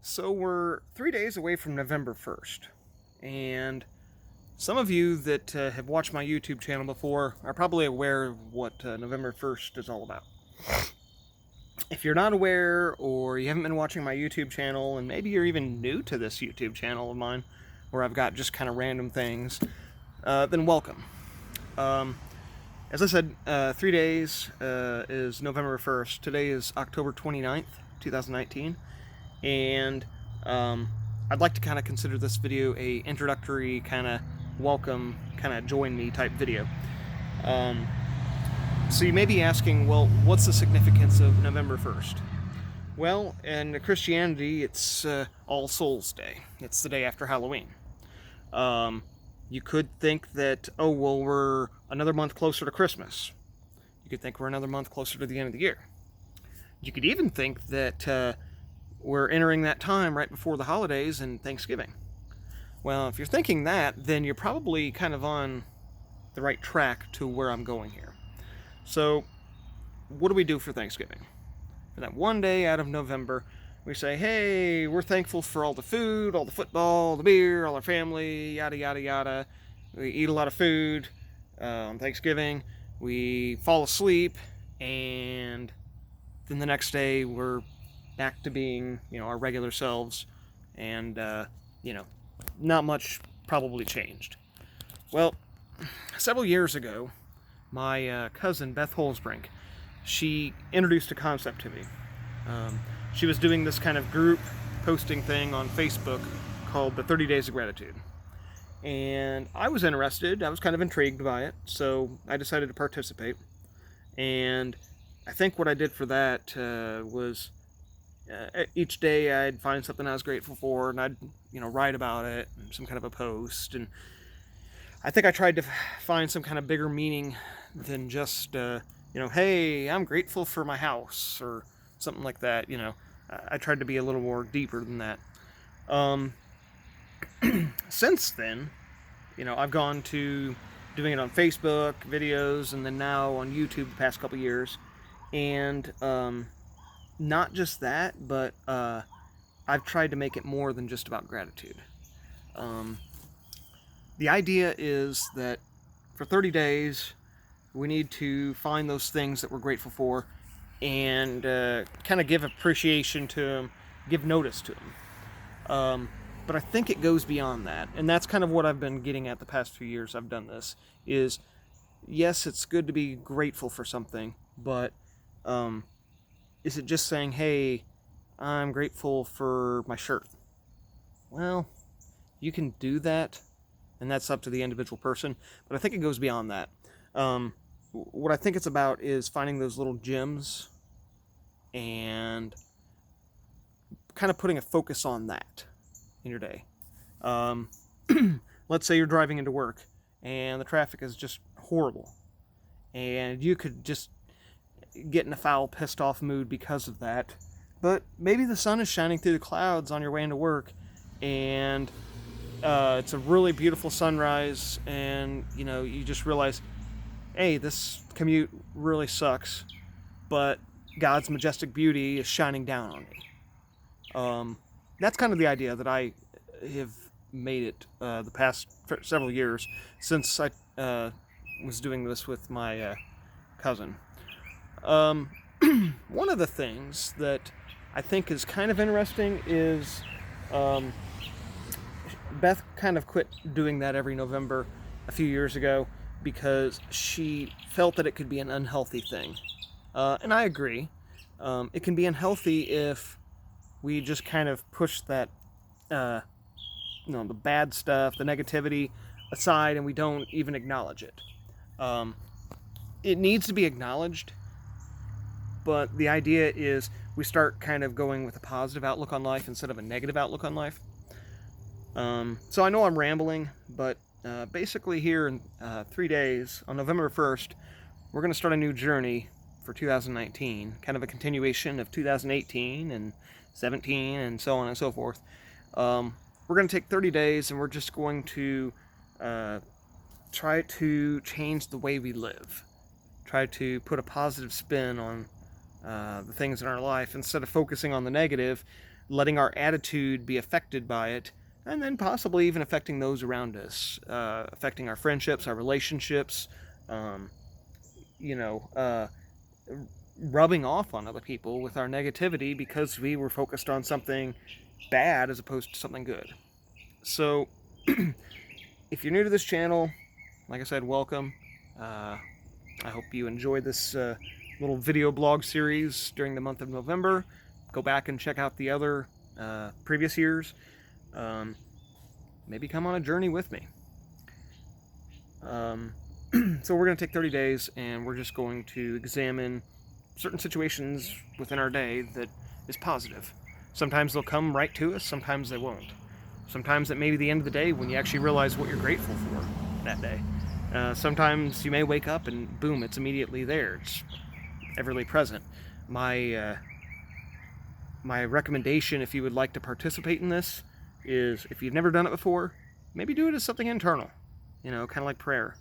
So we're 3 days away from November 1st, and some of you that have watched my YouTube channel before are probably aware of what November 1st is all about. If you're not aware, or you haven't been watching my YouTube channel, and maybe you're even new to this YouTube channel of mine, where I've got just kind of random things, then welcome. As I said, 3 days is November 1st. Today is October 29th, 2019. And I'd like to kind of consider this video a introductory kind of welcome, kind of join me type video. So you may be asking, well, what's the significance of November 1st? Well, in Christianity, it's All Souls Day. It's the day after Halloween. You could think that, oh, well, we're another month closer to Christmas. You could think we're another month closer to the end of the year. You could even think that we're entering that time right before the holidays and Thanksgiving. Well, if you're thinking that, then you're probably kind of on the right track to where I'm going here. So, what do we do for Thanksgiving? For that one day out of November, we say, hey, we're thankful for all the food, all the football, the beer, all our family, yada, yada, yada. We eat a lot of food on Thanksgiving. We fall asleep, and then the next day we're back to being, our regular selves, and, not much probably changed. Well, several years ago, my cousin, Beth Holzbrink, she introduced a concept to me. She was doing this kind of group posting thing on Facebook called the 30 Days of Gratitude. And I was interested, I was kind of intrigued by it, so I decided to participate. And I think what I did for that was each day I'd find something I was grateful for, and I'd, write about it, in some kind of a post. And I think I tried to find some kind of bigger meaning than just, hey, I'm grateful for my house, or something like that. I tried to be a little more deeper than that. Since then, I've gone to doing it on Facebook videos, and then now on YouTube the past couple years. And not just that, but I've tried to make it more than just about gratitude. The idea is that for 30 days, we need to find those things that we're grateful for, and kind of give appreciation to them, give notice to them. But I think it goes beyond that, and that's kind of what I've been getting at the past few years I've done this, is yes, it's good to be grateful for something, but is it just saying, hey, I'm grateful for my shirt? Well, you can do that, and that's up to the individual person, but I think it goes beyond that. What I think it's about is finding those little gems and kind of putting a focus on that in your day. Let's say you're driving into work and the traffic is just horrible, and you could just get in a foul, pissed off mood because of that. But maybe the sun is shining through the clouds on your way into work, and it's a really beautiful sunrise, and you just realize, hey, this commute really sucks, but God's majestic beauty is shining down on me. That's kind of the idea that I have made it the past several years since I was doing this with my cousin. One of the things that I think is kind of interesting is Beth kind of quit doing that every November a few years ago because she felt that it could be an unhealthy thing. And I agree. It can be unhealthy if we just kind of push that, the bad stuff, the negativity aside, and we don't even acknowledge it. It needs to be acknowledged, but the idea is we start kind of going with a positive outlook on life instead of a negative outlook on life. So I know I'm rambling, but basically here in 3 days, on November 1st, we're going to start a new journey for 2019, kind of a continuation of 2018 and 17 and so on and so forth. We're going to take 30 days and we're just going to try to change the way we live. Try to put a positive spin on the things in our life. Instead of focusing on the negative, letting our attitude be affected by it, and then possibly even affecting those around us, affecting our friendships, our relationships, you know, rubbing off on other people with our negativity because we were focused on something bad as opposed to something good. So, if you're new to this channel, like I said, welcome. I hope you enjoyed this little video blog series during the month of November. Go back and check out the other previous years. Maybe come on a journey with me. So we're going to take 30 days and we're just going to examine certain situations within our day that is positive. Sometimes they'll come right to us, sometimes they won't. Sometimes it may be the end of the day when you actually realize what you're grateful for that day. Sometimes you may wake up and boom, it's immediately there. It's everly present. My recommendation, if you would like to participate in this, is if you've never done it before, maybe do it as something internal, you know, kind of like prayer.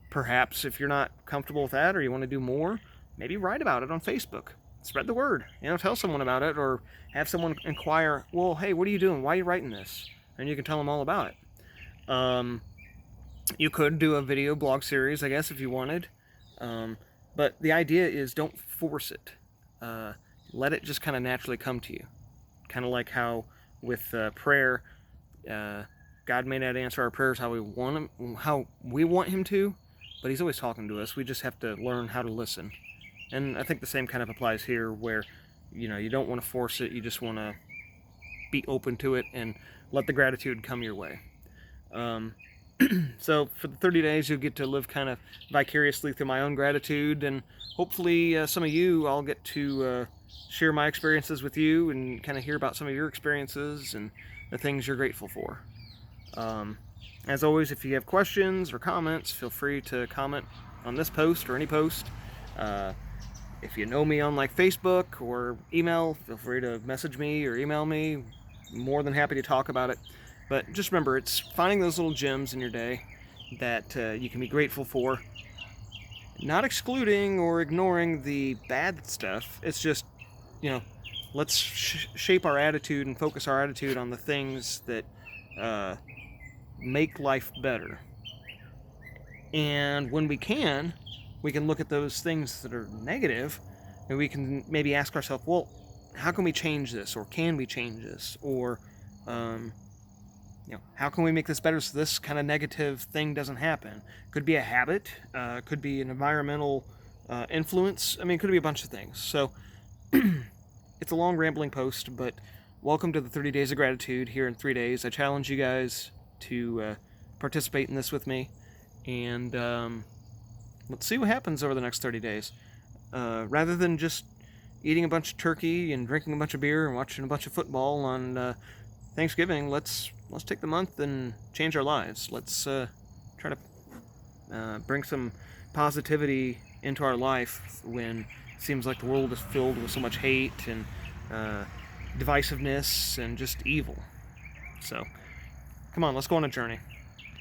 Perhaps if you're not comfortable with that or you want to do more, maybe write about it on Facebook. Spread the word, you know, tell someone about it, or have someone inquire, well, hey, what are you doing? Why are you writing this? And you can tell them all about it. You could do a video blog series, I guess, if you wanted. But the idea is don't force it. Let it just kind of naturally come to you. Kind of like how with prayer, God may not answer our prayers how we want him to, but he's always talking to us. We just have to learn how to listen. And I think the same kind of applies here, where, you know, you don't want to force it. You just want to be open to it and let the gratitude come your way. So for the 30 days, you'll get to live kind of vicariously through my own gratitude, and hopefully some of you, I'll get to share my experiences with you and kind of hear about some of your experiences and the things you're grateful for. As always, if you have questions or comments, feel free to comment on this post or any post. If you know me on like Facebook or email, feel free to message me or email me. More than happy to talk about it. But just remember, it's finding those little gems in your day that you can be grateful for. Not excluding or ignoring the bad stuff. It's just, you know, let's shape our attitude and focus our attitude on the things that make life better. And when we can look at those things that are negative, and we can maybe ask ourselves, well, how can we change this? Or can we change this? Or, you know, how can we make this better so this kind of negative thing doesn't happen? Could be a habit, could be an environmental influence. I mean, it could be a bunch of things. So it's a long rambling post, but welcome to the 30 Days of Gratitude here in 3 days. I challenge you guys to participate in this with me, and let's see what happens over the next 30 days. Rather than just eating a bunch of turkey and drinking a bunch of beer and watching a bunch of football on Thanksgiving, let's take the month and change our lives. Let's try to bring some positivity into our life when it seems like the world is filled with so much hate and divisiveness and just evil. So, come on, let's go on a journey.